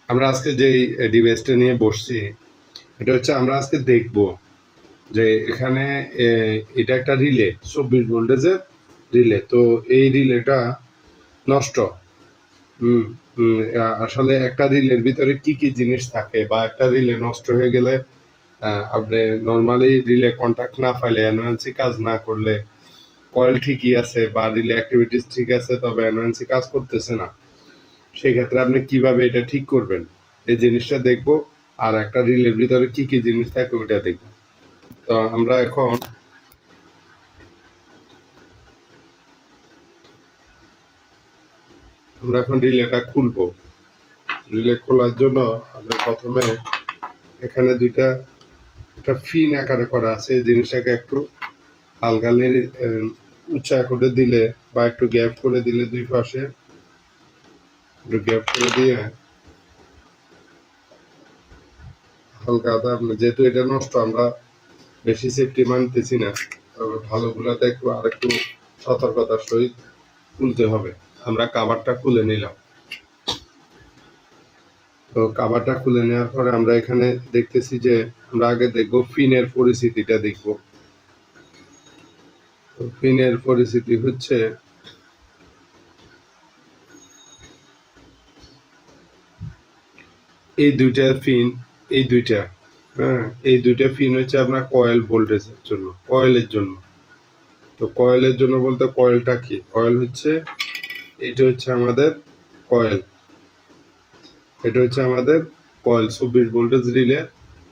আমরা আজকে যে ডিভাইসটা নিয়ে বসছি, এটা হচ্ছে আমরা আজকে দেখব যে এখানে এটা একটা রিলে, 24 ভোল্টেজের রিলে। তো এই রিলেটা নষ্ট। হুম, আসলে একটা রিলের ভিতরে কি কি জিনিস থাকে, বা একটা রিলে নষ্ট হয়ে গেলে আপনি নর্মালি রিলে কন্টাক্ট না পাইলে, এনওএনসি কাজ না করলে, কয়েল ঠিকই আছে বা রিলে অ্যাক্টিভিটিস ঠিক আছে, তবে এনওএনসি কাজ করতেছে না, সেই ক্ষেত্রে আপনি কিভাবে এটা ঠিক করবেন এই জিনিসটা দেখবো। আর একটা রিলের ভিতরে কি কি জিনিস থাকে ওটা দেখবো। তো আমরা এখন রিলেটা খুলবো। রিলে খোলার জন্য আমরা প্রথমে এখানে দুইটা একটা ফিন আকারে করা আছে, এই জিনিসটাকে একটু হালকা নেড়ে উঁচা করে দিলে বা একটু গ্যাপ করে দিলে, দুই পাশে একটু গ্যাপ করে দিয়ে হালকা যেহেতু এটা নষ্ট, আমরা বেশি সেফটি মানতেছি না, তবে ভালোগুলা দেখবো আর একটু সতর্কতার সহিত খুলতে হবে। আমরা কাভারটা খুলে নিলাম। তো কাভারটা খুলে নেওয়ার পরে আমরা এখানে দেখতেছি যে আমরা আগে দেখবো ফিনের পরিস্থিতিটা দেখবো। তো ফিনের পরিস্থিতি হচ্ছে এই দুইটা ফিন, এই দুইটা, হ্যাঁ, এই দুইটা ফিন হচ্ছে আপনার কয়েল ভোল্টেজের জন্য, কয়েলের জন্য। তো কয়েলের জন্য বলতে কয়েলটা কি, কয়েল হচ্ছে এটা হচ্ছে আমাদের কয়েল, এটা হচ্ছে আমাদের কয়েল 24 ভোল্টেজ রিলে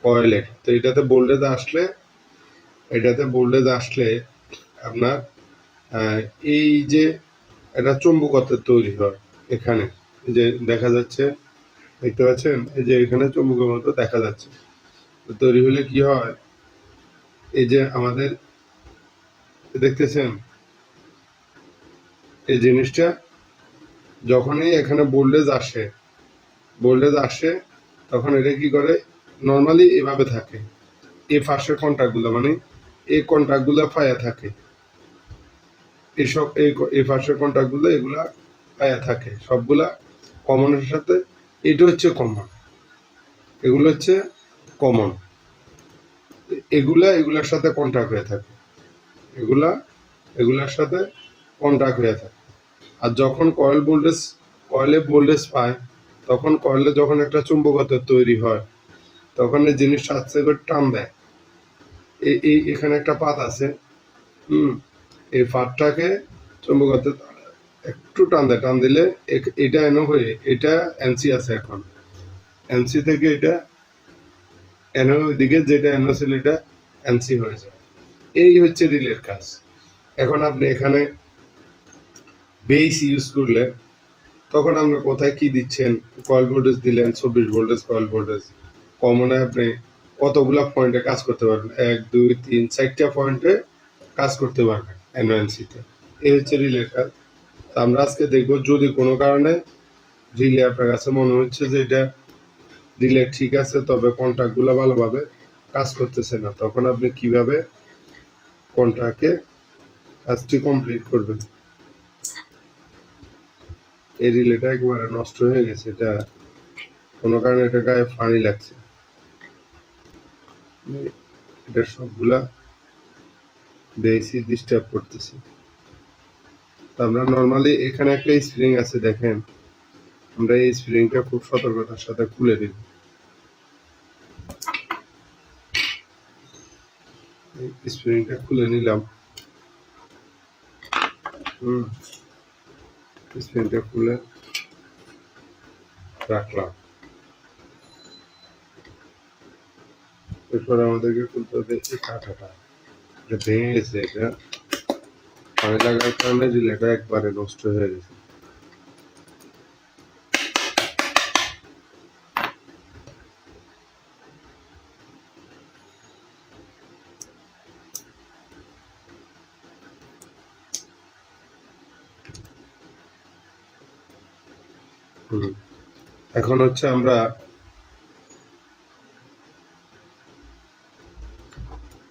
কয়েলের। তো এটাতে ভোল্টেজ আসলে আপনার এই যে একটা চুম্বকত্ব তৈরি হয় এখানে, এই যে দেখা যাচ্ছে, দেখতে পাচ্ছেন, এই যে এখানে চুম্বকের মতো দেখা যাচ্ছে। তৈরি হলে কি হয়, এই যে আমাদের দেখতেছেন এই জিনিসটা, যখনই এখানে ভোল্টেজ আসে তখন এটা কি করে, নর্মালি এভাবে থাকে, এই ফার্স্টের কন্ট্যাক্টগুলো, মানে এই কন্ট্যাক্টগুলো পায়া থাকে, এইসব এই ফার্স্টের কন্ট্যাক্টগুলো এগুলা পায়া থাকে সবগুলা কমনের সাথে। এটা হচ্ছে কমন, এগুলো হচ্ছে কমন, এগুলার সাথে কন্ট্যাক্ট হয়ে থাকে, এগুলার সাথে কন্ট্যাক্ট হয়ে থাকে। আর যখন কয়েলে ভোল্টেজ পায়, তখন কয়েলে যখন একটা চুম্বকত্ব তৈরি হয়, তখন এই জিনিসটা আস্তে করে টান দেয়। এই এখানে একটা পাত আছে, এই পাতটাকে চুম্বকত্ব একটু টান দিলে এটা এনো হয়ে, এটা এনসি আছে, এখন এনসি থেকে এটা এনো দিকে, যেটা এনো ছিল এটা এনসি হয়ে যায়। এই হচ্ছে রিলের কাজ। এখন আপনি এখানে বেস ইউজ করলে, তখন আপনি কোথায় কি দিচ্ছেন, কয়েল ভোল্টেজ দিলেন 24 ভোল্টেজ কয়েল ভোল্টেজ, কমনে আপনি কতগুলা পয়েন্টে কাজ করতে পারবেন, 1 2 3 4টা পয়েন্টে কাজ করতে পারবেন এনওএনসিতে। এই হচ্ছে রিলের কাজ। আমরা আজকে দেখবো, যদি কোনো কারণে রিলে আপনার কাছে মনে হচ্ছে যে এটা রিলে ঠিক আছে, তবে কন্ট্যাক্টগুলো ভালোভাবে কাজ করতেছে না, তখন আপনি কিভাবে কন্ট্রাক্টে কাজটি কমপ্লিট করবেন। এই রিলেটা একবারে নষ্ট হয়ে গেছে, এটা কোনো কারণে এটা গায়ে পানি লাগছে, এটা সবগুলা বেশি ডিস্টার্ব করতেছে। আমরা নর্মালি এখানে একটা স্প্রিং আছে, দেখেন, আমরা এই স্প্রিংটা খুব সতর্কতার সাথে খুলে দিই। স্প্রিংটা খুলে নিলাম, স্প্রিংটা খুলে রাখলাম। এরপর আমাদেরকে খুলতে হবে এই কাঁটাটা, এটা ভেঙে গেছে, এটা পানি লাগার কারণে রিলেটা একবারে নষ্ট হয়ে গেছে। এখন হচ্ছে আমরা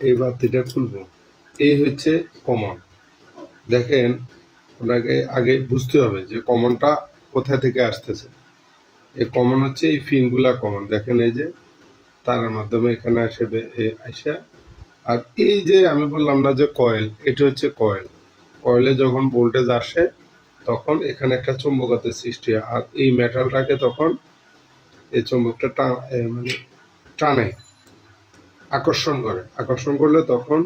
এই বাতিটা খুলবো। এই হচ্ছে কমন। দেখেন, আপনাকে আগে বুঝতে হবে যে কমনটা কোথা থেকে আসতেছে। এই কমন হচ্ছে এই ফিনগুলা কমন, দেখেন এই যে তারের মাধ্যমে এখানে আসবে আসা। আর এই যে আমি বললাম না যে কয়েল, এটা হচ্ছে কয়েল। কয়েলে যখন ভোল্টেজ আসে তখন এখানে একটা চুম্বকত্বের সৃষ্টি হয়, আর এই মেটালটাকে তখন এই চুম্বকটা মানে টানে, আকর্ষণ করে। আকর্ষণ করলে তখন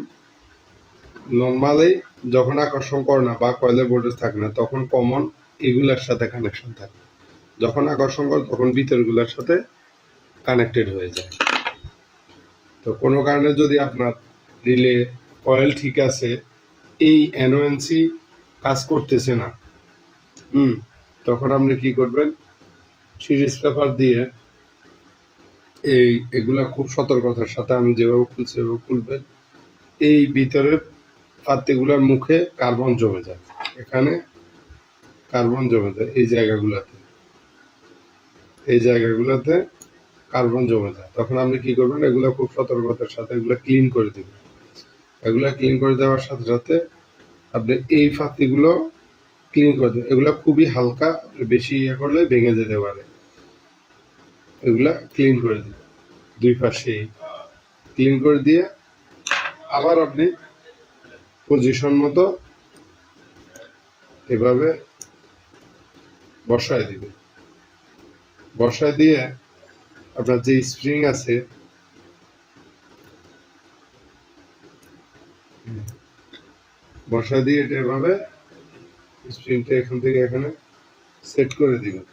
নর্মালি যখন আকর্ষণ করে না বা কয়েলে ভোল্টেজ থাকে না তখন কমন এগুলার সাথে কানেকশন থাকে, যখন আকর্ষণ করে তখন ভিতরগুলোর সাথে কানেক্টেড হয়ে যায়। তো কোনো কারণে যদি আপনার রিলে কয়েল ঠিক আছে, এই এনওএনসি কাজ করতেছে না, তখন আপনি কি করবেন, সিরিজ পেপার দিয়ে এগুলা খুব সতর্কতার সাথে আমি যেভাবে খুলছি সেভাবে খুলবেন। এই ভিতরের পাতিগুলোর মুখে কার্বন জমে যায়, এখানে কার্বন জমে যায় এই জায়গাগুলোতে কার্বন জমে যায়। তখন আপনি কি করবেন, এগুলো খুব সতর্কতার সাথে এগুলো ক্লিন করে দিবেন। এগুলো ক্লিন করে দেওয়ার সাথে সাথে আপনি এই ফাতিগুলো ক্লিন করে দেবেন। এগুলো খুবই হালকা, বেশি ইয়ে করলে ভেঙে যেতে পারে। এগুলা ক্লিন করে দিবেন দুই পাশেই, ক্লিন করে দিয়ে আবার আপনি পজিশন মতো এভাবে বসায় দিবেন। বসায় দিয়ে আপনার যে স্প্রিং আছে বসায় দিয়ে এটা এভাবে স্প্রিংটা এখান থেকে এখানে সেট করে দিবেন।